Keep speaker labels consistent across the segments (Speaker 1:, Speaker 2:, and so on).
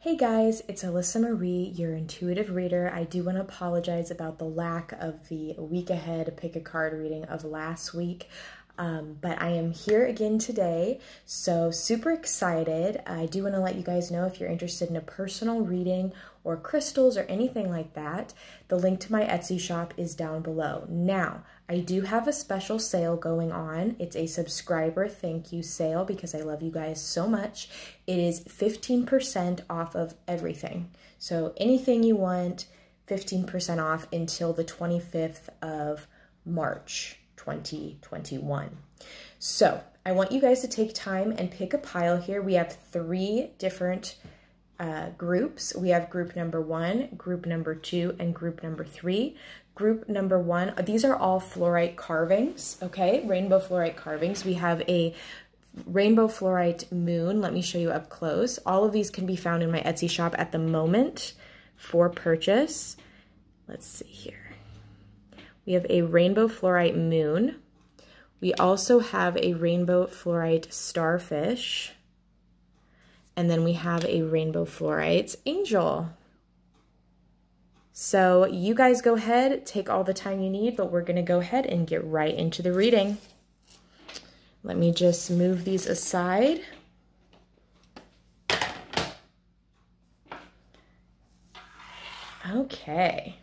Speaker 1: Hey guys, it's Alyssa Marie, your intuitive reader. I do want to apologize about the lack of the week ahead pick a card reading of last week, but I am here again today, so super excited. I do want to let you guys know if you're interested in a personal reading or crystals or anything like that, the link to my Etsy shop is down below. Now, I do have a special sale going on. It's a subscriber thank you sale because I love you guys so much. It is 15% off of everything. So anything you want, 15% off until the 25th of March, 2021. So I want you guys to take time and pick a pile here. We have 3 different groups. We have group number 1, group number 2, and group number 3. Group number 1, these are all fluorite carvings, okay? Rainbow fluorite carvings. We have a rainbow fluorite moon. Let me show you up close. All of these can be found in my Etsy shop at the moment for purchase. Let's see here. We have a rainbow fluorite moon. We also have a rainbow fluorite starfish. And then we have a rainbow fluorite angel. So you guys go ahead, take all the time you need, but we're gonna go ahead and get right into the reading. Let me just move these aside. Okay.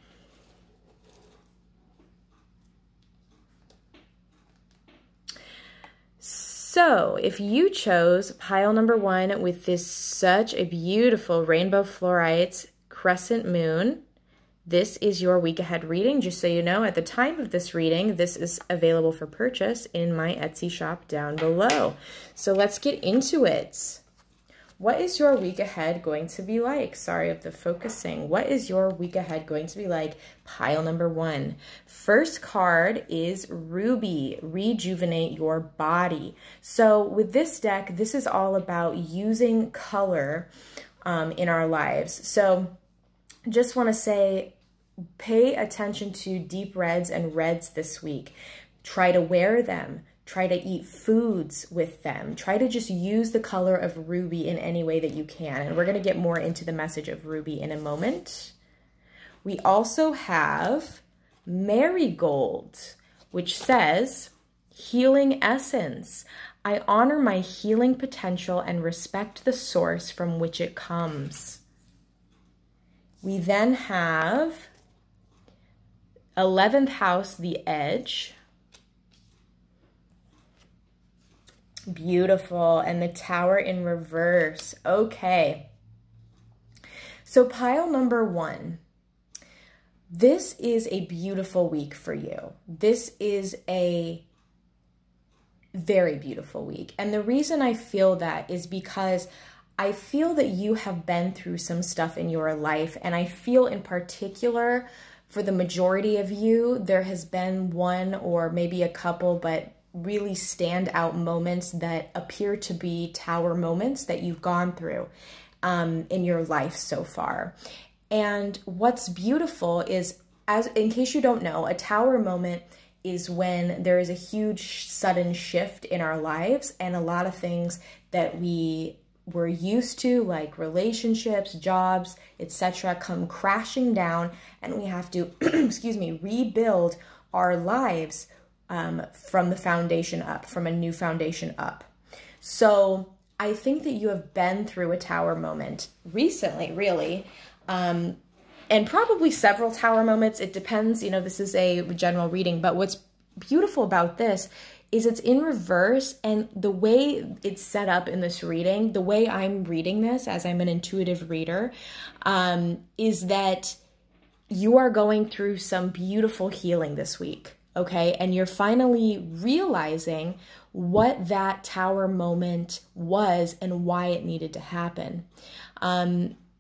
Speaker 1: So if you chose pile number 1 with this such a beautiful rainbow fluorite crescent moon, this is your week ahead reading. Just so you know, at the time of this reading, this is available for purchase in my Etsy shop down below. So let's get into it. What is your week ahead going to be like? Sorry of the focusing. What is your week ahead going to be like? Pile number 1. First card is Ruby, rejuvenate your body. So with this deck, this is all about using color in our lives. So just want to say, pay attention to deep reds and reds this week. Try to wear them. Try to eat foods with them. Try to just use the color of ruby in any way that you can. And we're going to get more into the message of ruby in a moment. We also have marigold, which says, healing essence. I honor my healing potential and respect the source from which it comes. We then have 11th house, the edge. Beautiful. And the tower in reverse. Okay. So pile number 1. This is a beautiful week for you. This is a very beautiful week. And the reason I feel that is because I feel that you have been through some stuff in your life, and I feel in particular for the majority of you, there has been one or maybe a couple, but really standout moments that appear to be tower moments that you've gone through in your life so far. And what's beautiful is, in case you don't know, a tower moment is when there is a huge sudden shift in our lives, and a lot of things that we're used to, like relationships, jobs, etc., come crashing down, and we have to, excuse me, rebuild our lives from the foundation up, from a new foundation up. So I think that you have been through a tower moment recently, really, and probably several tower moments. It depends, you know, this is a general reading, but what's beautiful about this is it's in reverse, and the way it's set up in this reading, the way I'm reading this as I'm an intuitive reader, is that you are going through some beautiful healing this week, okay? And you're finally realizing what that tower moment was and why it needed to happen.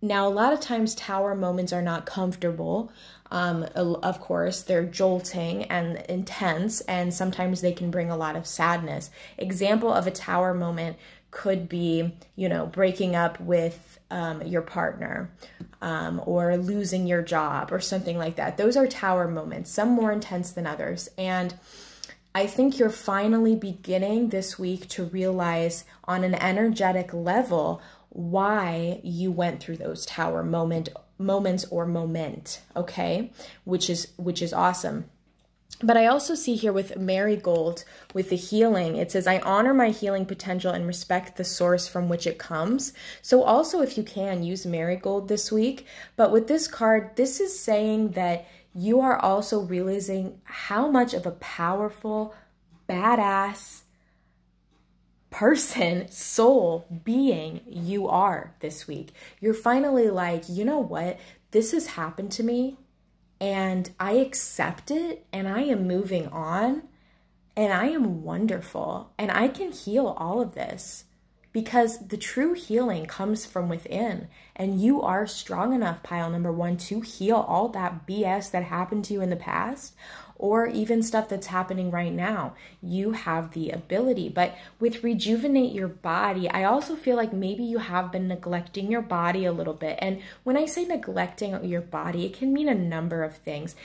Speaker 1: Now, a lot of times tower moments are not comfortable. Of course, they're jolting and intense, and sometimes they can bring a lot of sadness. Example of a tower moment could be, you know, breaking up with your partner, or losing your job or something like that. Those are tower moments, some more intense than others. And I think you're finally beginning this week to realize on an energetic level why you went through those tower moments or moment, okay? Which is awesome. But I also see here with Marigold, with the healing, it says, I honor my healing potential and respect the source from which it comes. So also, if you can, use Marigold this week. But with this card, this is saying that you are also realizing how much of a powerful, badass person, soul, being you are this week. You're finally like, you know what? This has happened to me. And I accept it, and I am moving on, and I am wonderful, and I can heal all of this because the true healing comes from within, and you are strong enough, pile number one, to heal all that BS that happened to you in the past, or even stuff that's happening right now. You have the ability. But with rejuvenate your body, I also feel like maybe you have been neglecting your body a little bit. And when I say neglecting your body, it can mean a number of things.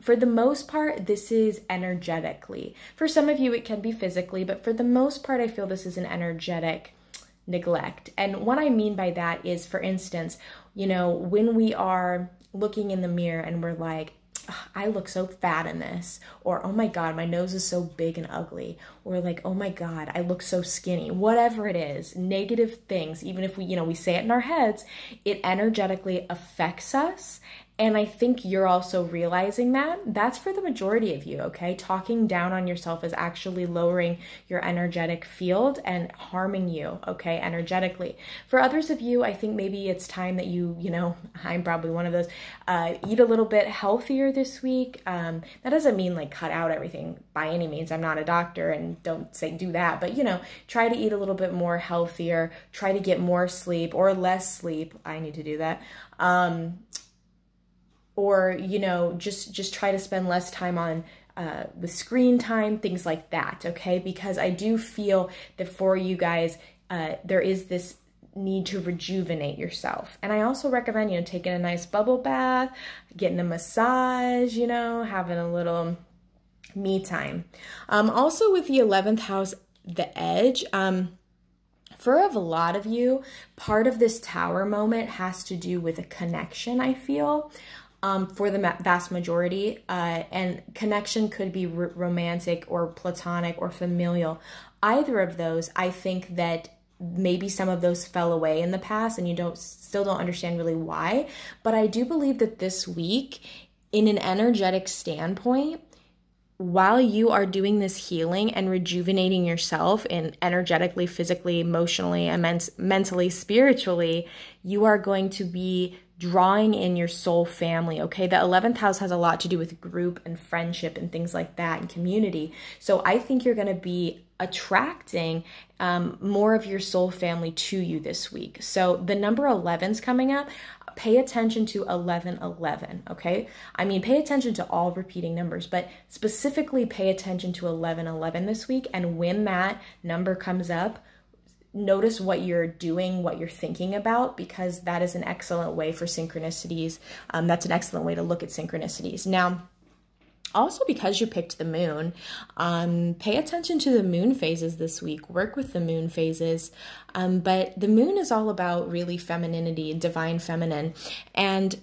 Speaker 1: For the most part, this is energetically. For some of you, it can be physically, but for the most part, I feel this is an energetic neglect. And what I mean by that is, for instance, you know, when we are looking in the mirror and we're like, I look so fat in this, or oh my God, my nose is so big and ugly, or like, oh my God, I look so skinny, whatever it is, negative things, even if we say it in our heads, it energetically affects us. And I think you're also realizing that. That's for the majority of you, okay? Talking down on yourself is actually lowering your energetic field and harming you, okay, energetically. For others of you, I think maybe it's time that you know, I'm probably one of those, eat a little bit healthier this week. That doesn't mean like cut out everything by any means. I'm not a doctor and don't say do that, but you know, try to eat a little bit more healthier, try to get more sleep or less sleep. I need to do that. Or, you know, just try to spend less time on the screen time, things like that, okay? Because I do feel that for you guys, there is this need to rejuvenate yourself. And I also recommend, you know, taking a nice bubble bath, getting a massage, you know, having a little me time. Also with the 11th house, the edge, for a lot of you, part of this tower moment has to do with a connection, I feel. For the vast majority, and connection could be romantic or platonic or familial. Either of those, I think that maybe some of those fell away in the past and you still don't understand really why. But I do believe that this week, in an energetic standpoint, while you are doing this healing and rejuvenating yourself and energetically, physically, emotionally, and mentally, spiritually, you are going to be drawing in your soul family, okay? The 11th house has a lot to do with group and friendship and things like that and community. So I think you're going to be attracting more of your soul family to you this week. So the number 11's coming up. Pay attention to 1111, okay? I mean, pay attention to all repeating numbers, but specifically pay attention to 1111 this week. And when that number comes up, notice what you're doing, what you're thinking about, because that is an excellent way for synchronicities. That's an excellent way to look at synchronicities. Now, also because you picked the moon, pay attention to the moon phases this week. Work with the moon phases. But the moon is all about really femininity, divine feminine. And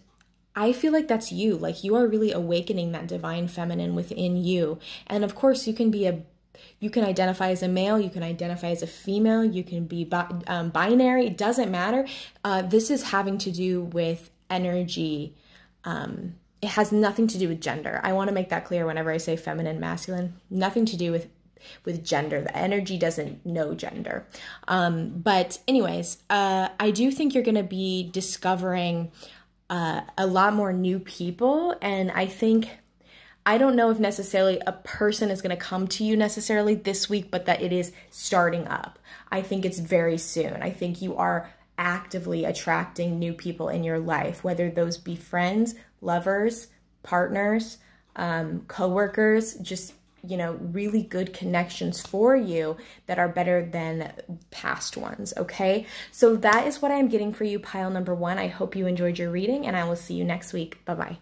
Speaker 1: I feel like that's you. Like you are really awakening that divine feminine within you. And of course, you can identify as a male, you can identify as a female, you can be binary, it doesn't matter. This is having to do with energy. It has nothing to do with gender. I want to make that clear whenever I say feminine, masculine. Nothing to do with gender. The energy doesn't know gender. But anyways, I do think you're going to be discovering a lot more new people. And I don't know if necessarily a person is going to come to you necessarily this week, but that it is starting up. I think it's very soon. I think you are actively attracting new people in your life, whether those be friends, lovers, partners, coworkers, just, you know, really good connections for you that are better than past ones, okay? So that is what I'm getting for you, pile number one. I hope you enjoyed your reading, and I will see you next week. Bye-bye.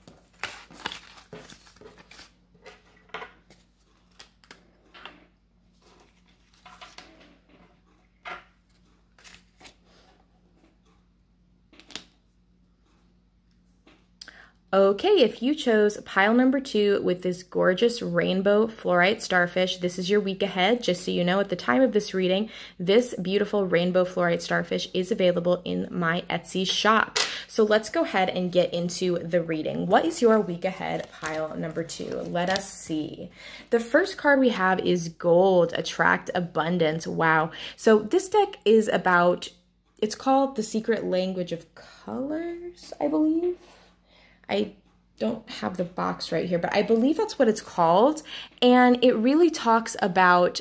Speaker 1: Okay, if you chose pile number 2 with this gorgeous rainbow fluorite starfish, this is your week ahead. Just so you know, at the time of this reading, this beautiful rainbow fluorite starfish is available in my Etsy shop. So let's go ahead and get into the reading. What is your week ahead, pile number 2? Let us see. The first card we have is gold, attract abundance. Wow. So this deck is about, it's called The Secret Language of Colors, I believe. I don't have the box right here, but I believe that's what it's called. And it really talks about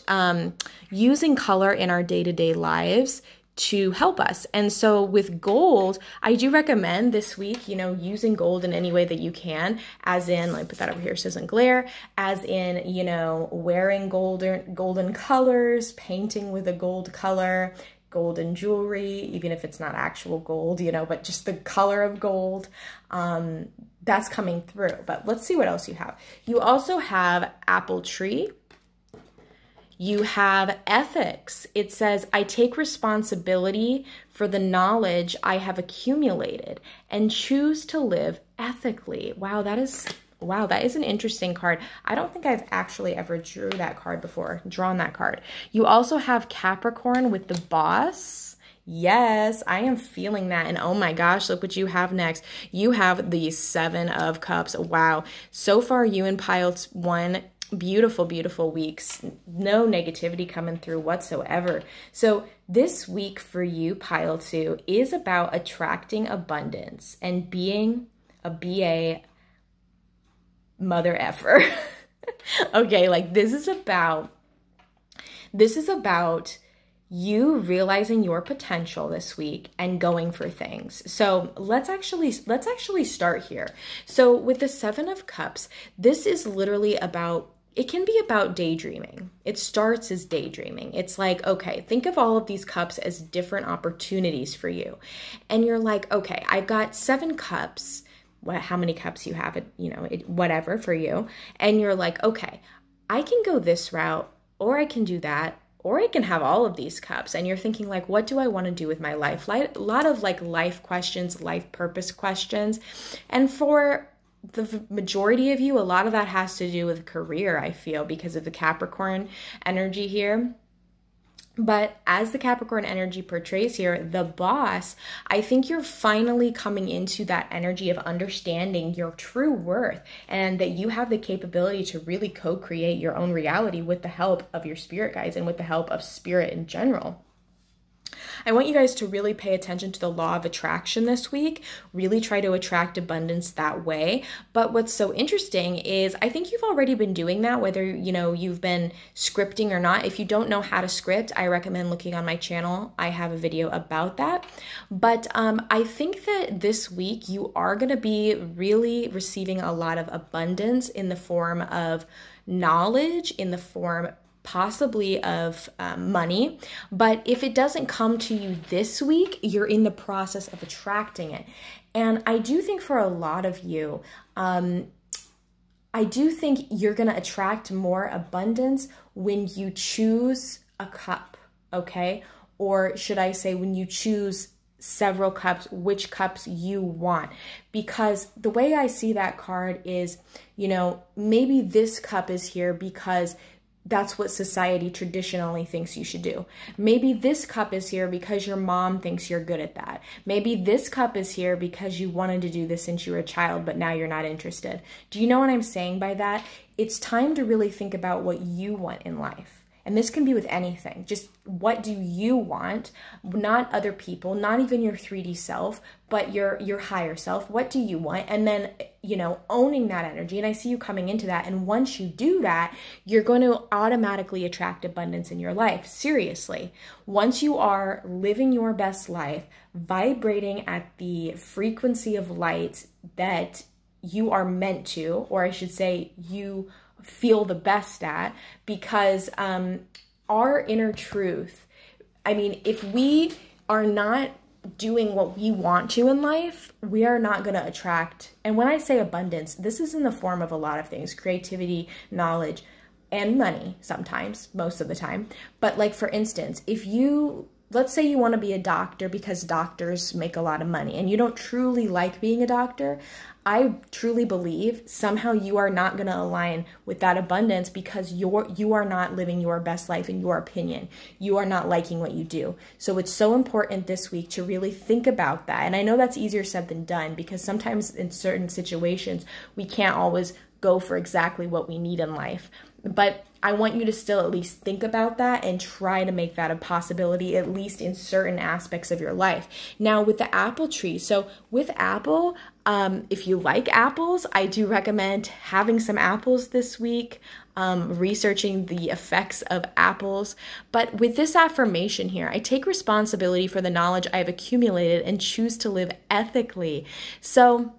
Speaker 1: using color in our day-to-day lives to help us. And so with gold, I do recommend this week, you know, using gold in any way that you can, as in, let me put that over here so it doesn't glare, as in, you know, wearing golden colors, painting with a gold color, golden jewelry, even if it's not actual gold, you know, but just the color of gold, that's coming through. But let's see what else you have. You also have apple tree. You have ethics. It says, I take responsibility for the knowledge I have accumulated and choose to live ethically. Wow, that is an interesting card. I don't think I've actually ever drawn that card. You also have Capricorn with the boss. Yes, I am feeling that. And oh my gosh, look what you have next. You have the 7 of Cups. Wow. So far, you and pile 1, beautiful, beautiful weeks. No negativity coming through whatsoever. So this week for you, pile 2, is about attracting abundance and being a BA mother effer. Okay, like this is about you realizing your potential this week and going for things. So let's actually start here. So with the 7 of Cups, this is literally about, it can be about daydreaming. It starts as daydreaming. It's like, okay, think of all of these cups as different opportunities for you. And you're like, okay, I've got 7 cups, how many cups you have, you know, whatever for you. And you're like, okay, I can go this route, or I can do that, or I can have all of these cups. And you're thinking like, what do I want to do with my life? A lot of like life questions, life purpose questions. And for the majority of you, a lot of that has to do with career, I feel, because of the Capricorn energy here. But as the Capricorn energy portrays here, the boss, I think you're finally coming into that energy of understanding your true worth and that you have the capability to really co-create your own reality with the help of your spirit guides and with the help of spirit in general. I want you guys to really pay attention to the law of attraction this week, really try to attract abundance that way. But what's so interesting is I think you've already been doing that, whether, you know, you've been scripting or not. If you don't know how to script, I recommend looking on my channel. I have a video about that. But I think that this week you are going to be really receiving a lot of abundance in the form of knowledge, in the form possibly of money. But if it doesn't come to you this week, you're in the process of attracting it. And I do think for a lot of you, I do think you're going to attract more abundance when you choose a cup, okay? Or should I say when you choose several cups, which cups you want. Because the way I see that card is, you know, maybe this cup is here because that's what society traditionally thinks you should do. Maybe this cup is here because your mom thinks you're good at that. Maybe this cup is here because you wanted to do this since you were a child, but now you're not interested. Do you know what I'm saying by that? It's time to really think about what you want in life. And this can be with anything. Just what do you want? Not other people, not even your 3D self, but your higher self. What do you want? And then, you know, owning that energy. And I see you coming into that. And once you do that, you're going to automatically attract abundance in your life. Seriously. Once you are living your best life, vibrating at the frequency of light that you are meant to, or I should say you feel the best at, because our inner truth, I mean, if we are not doing what we want to in life, we are not going to attract. And when I say abundance, this is in the form of a lot of things: creativity, knowledge, and money sometimes, most of the time. But like, for instance, if you let's say you want to be a doctor because doctors make a lot of money and you don't truly like being a doctor. I truly believe somehow you are not going to align with that abundance because you are not living your best life in your opinion. You are not liking what you do. So it's so important this week to really think about that. And I know that's easier said than done because sometimes in certain situations, we can't always go for exactly what we need in life. But I want you to still at least think about that and try to make that a possibility, at least in certain aspects of your life. Now, with the apple tree, so with apple, if you like apples, I do recommend having some apples this week, researching the effects of apples. But with this affirmation here, I take responsibility for the knowledge I have accumulated and choose to live ethically. So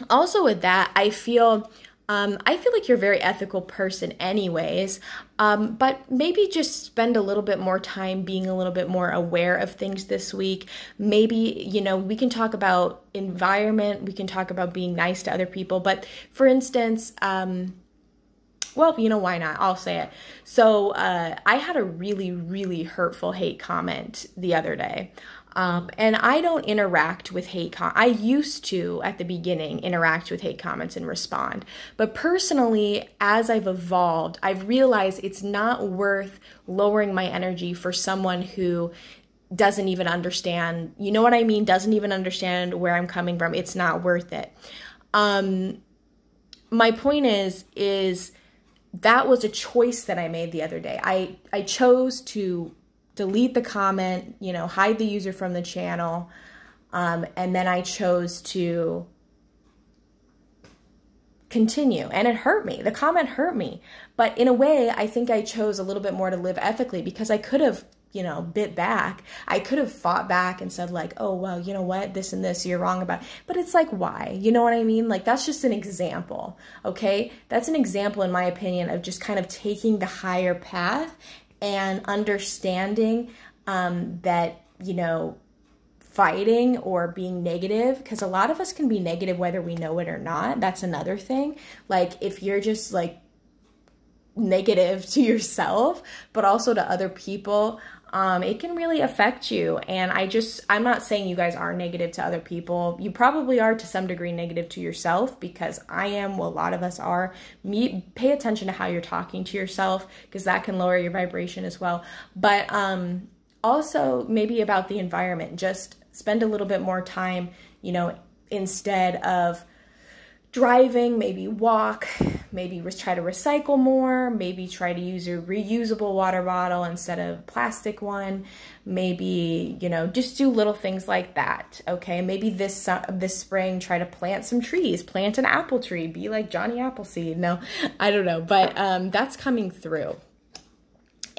Speaker 1: also with that, I feel like you're a very ethical person anyways, but maybe just spend a little bit more time being a little bit more aware of things this week. Maybe, we can talk about environment, we can talk about being nice to other people, but for instance, well, why not? I'll say it. So I had a really, really hurtful hate comment the other day. And I don't interact with hate I used to, at the beginning, interact with hate comments and respond. But personally, as I've evolved, I've realized it's not worth lowering my energy for someone who doesn't even understand, you know what I mean? Doesn't even understand where I'm coming from. It's not worth it. My point is that was a choice that I made the other day. I chose to delete the comment, hide the user from the channel, and then I chose to continue. And it hurt me. The comment hurt me. But in a way, I think I chose a little bit more to live ethically because I could have, bit back. I could have fought back and said like, oh, well, you know what, this and this, you're wrong about. But it's like, why? You know what I mean? Like, that's just an example, okay? That's an example, in my opinion, of just kind of taking the higher path and understanding that, fighting or being negative, because a lot of us can be negative whether we know it or not. That's another thing. Like, if you're just like negative to yourself, but also to other people, it can really affect you. And I'm not saying you guys are negative to other people. You probably are to some degree negative to yourself, because I am, well, a lot of us are. Pay attention to how you're talking to yourself, because that can lower your vibration as well. But also maybe about the environment, just spend a little bit more time, instead of driving, maybe walk, maybe try to recycle more, maybe try to use a reusable water bottle instead of a plastic one, maybe, just do little things like that, okay? Maybe this spring, try to plant some trees, plant an apple tree, be like Johnny Appleseed. No, I don't know, but that's coming through.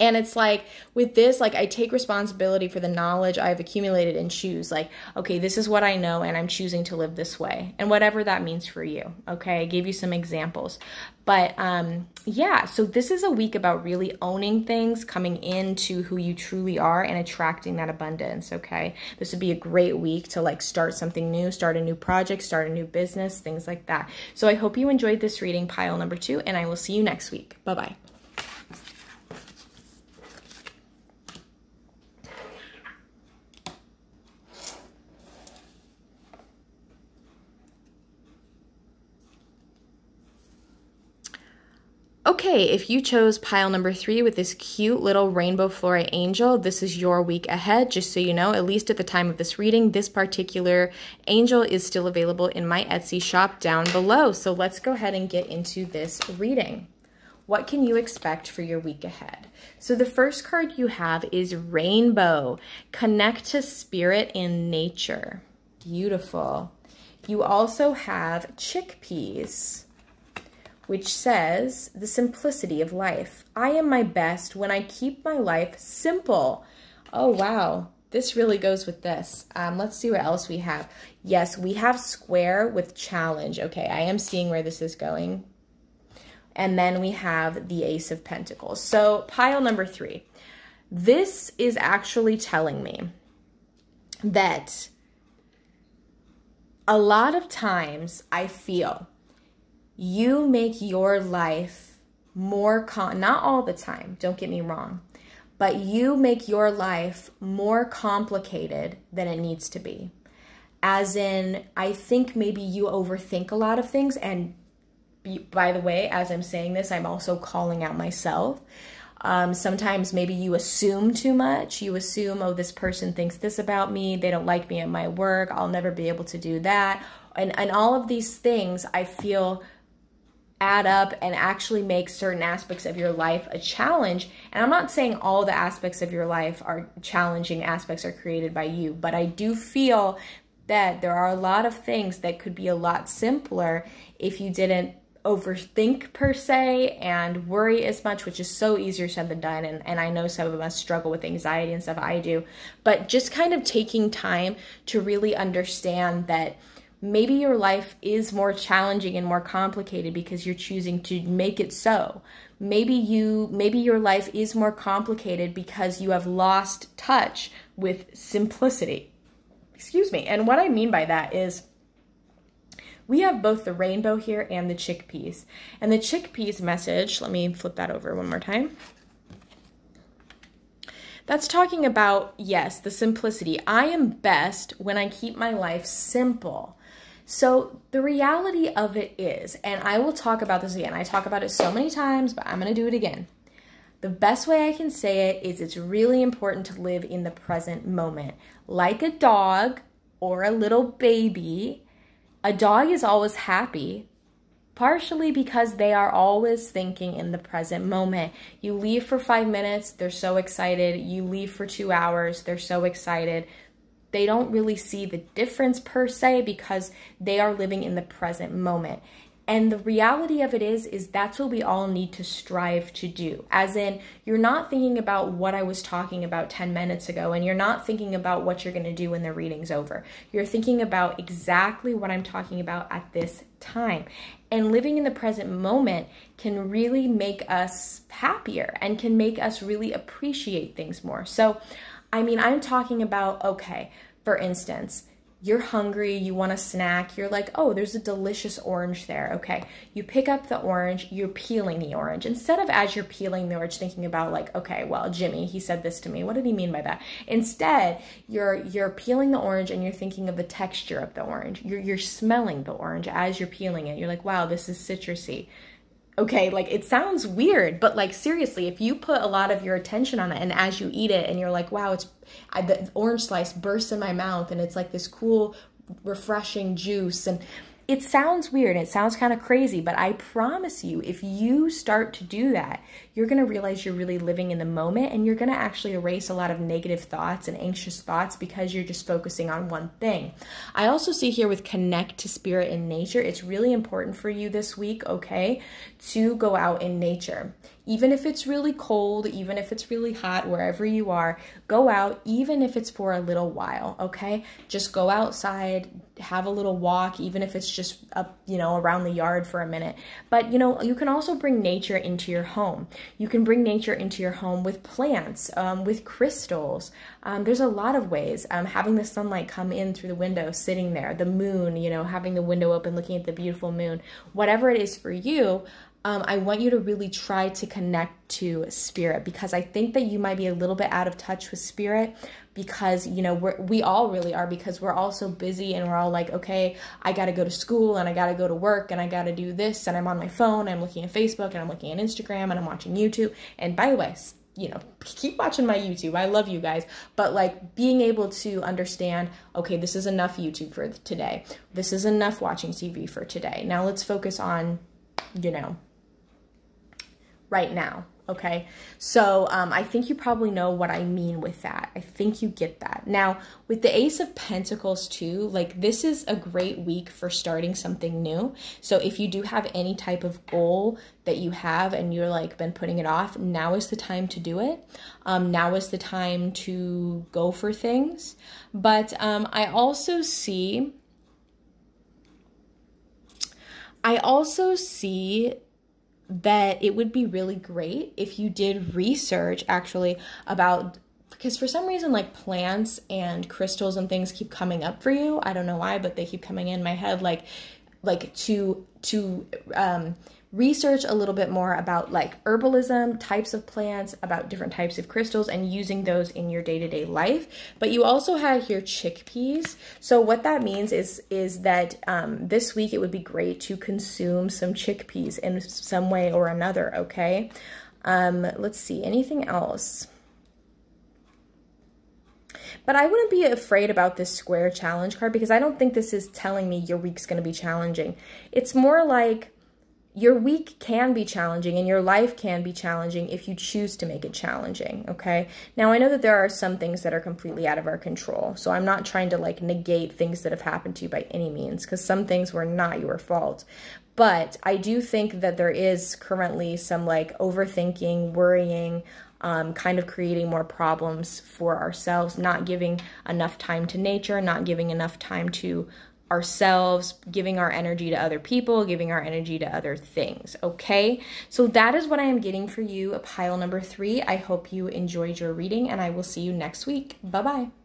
Speaker 1: And it's like, with this, like, I take responsibility for the knowledge I've accumulated and choose, like, okay, this is what I know and I'm choosing to live this way. And whatever that means for you, okay? I gave you some examples. But yeah, so this is a week about really owning things, coming into who you truly are and attracting that abundance, okay? This would be a great week to like start something new, start a new project, start a new business, things like that. So I hope you enjoyed this reading, pile number 2, and I will see you next week. Bye-bye. Okay, if you chose pile number 3 with this cute little rainbow flora angel, this is your week ahead. Just so you know, at least at the time of this reading, this particular angel is still available in my Etsy shop down below. So let's go ahead and get into this reading. What can you expect for your week ahead? So the first card you have is Rainbow. Connect to spirit and nature. Beautiful. You also have Chickpeas, which says the simplicity of life. I am my best when I keep my life simple. Oh, wow. This really goes with this. Let's see what else we have. Yes, we have square with challenge. Okay, I am seeing where this is going. And then we have the Ace of Pentacles. So pile number 3. This is actually telling me that a lot of times I feel you make your life more not all the time, don't get me wrong, but you make your life more complicated than it needs to be. As in, I think maybe you overthink a lot of things. And by the way, as I'm saying this, I'm also calling out myself. Sometimes maybe you assume too much. You assume, oh, this person thinks this about me. They don't like me at my work. I'll never be able to do that. And all of these things I feel add up and actually make certain aspects of your life a challenge. And I'm not saying all the aspects of your life are challenging aspects are created by you, but I do feel that there are a lot of things that could be a lot simpler if you didn't overthink per se and worry as much, which is so easier said than done. And I know some of us struggle with anxiety and stuff. I do. But just kind of taking time to really understand that maybe your life is more challenging and more complicated because you're choosing to make it so. Maybe your life is more complicated because you have lost touch with simplicity. Excuse me. And what I mean by that is we have both the rainbow here and the chickpeas. And the chickpeas message, let me flip that over one more time. That's talking about, yes, the simplicity. I am best when I keep my life simple. So the reality of it is, and I will talk about this again. I talk about it so many times, but I'm going to do it again. The best way I can say it is it's really important to live in the present moment. Like a dog or a little baby, a dog is always happy, partially because they are always thinking in the present moment. You leave for 5 minutes, they're so excited. You leave for 2 hours, they're so excited. They don't really see the difference per se because they are living in the present moment. And the reality of it is that's what we all need to strive to do. As in, you're not thinking about what I was talking about 10 minutes ago, and you're not thinking about what you're going to do when the reading's over. You're thinking about exactly what I'm talking about at this time. And living in the present moment can really make us happier and can make us really appreciate things more. So, I mean, I'm talking about, okay, for instance, you're hungry, you want a snack, you're like, oh, there's a delicious orange there. Okay, you pick up the orange, you're peeling the orange. Instead of as you're peeling the orange thinking about like, okay, well, Jimmy, he said this to me. What did he mean by that? Instead, you're peeling the orange and you're thinking of the texture of the orange. You're smelling the orange as you're peeling it. You're like, wow, this is citrusy. Okay, like it sounds weird, but like seriously, if you put a lot of your attention on it and as you eat it and you're like, wow, the orange slice bursts in my mouth and it's like this cool, refreshing juice, and it sounds weird, it sounds kind of crazy, but I promise you, if you start to do that, you're going to realize you're really living in the moment and you're going to actually erase a lot of negative thoughts and anxious thoughts because you're just focusing on one thing. I also see here with connect to spirit and nature, it's really important for you this week, okay, to go out in nature. Even if it's really cold, even if it's really hot, wherever you are, go out, even if it's for a little while, okay? Just go outside, have a little walk, even if it's just up, around the yard for a minute. But, you can also bring nature into your home. You can bring nature into your home with plants, with crystals. There's a lot of ways. Having the sunlight come in through the window, sitting there, the moon, having the window open, looking at the beautiful moon, whatever it is for you. I want you to really try to connect to spirit, because I think that you might be a little bit out of touch with spirit because, we all really are, because we're all so busy and we're all like, okay, I got to go to school and I got to go to work and I got to do this and I'm on my phone, I'm looking at Facebook and I'm looking at Instagram and I'm watching YouTube. And by the way, keep watching my YouTube. I love you guys. But like being able to understand, okay, this is enough YouTube for today. This is enough watching TV for today. Now let's focus on, right now, okay? So I think you probably know what I mean with that. I think you get that. Now, with the Ace of Pentacles too, like this is a great week for starting something new. So if you do have any type of goal that you have and you're like been putting it off, now is the time to do it. Now is the time to go for things. But I also see that it would be really great if you did research actually about, because for some reason like plants and crystals and things keep coming up for you. I don't know why, but they keep coming in my head, like to research a little bit more about like herbalism, types of plants, about different types of crystals, and using those in your day-to-day life. But you also had here chickpeas. So what that means is that this week it would be great to consume some chickpeas in some way or another, okay? Let's see, anything else? But I wouldn't be afraid about this square challenge card, because I don't think this is telling me your week's going to be challenging. It's more like your week can be challenging and your life can be challenging if you choose to make it challenging, okay? Now, I know that there are some things that are completely out of our control, so I'm not trying to like negate things that have happened to you by any means, because some things were not your fault. But I do think that there is currently some like overthinking, worrying, kind of creating more problems for ourselves, not giving enough time to nature, not giving enough time to ourselves, giving our energy to other people, giving our energy to other things, okay? So that is what I am getting for you, pile number 3. I hope you enjoyed your reading, and I will see you next week. Bye-bye.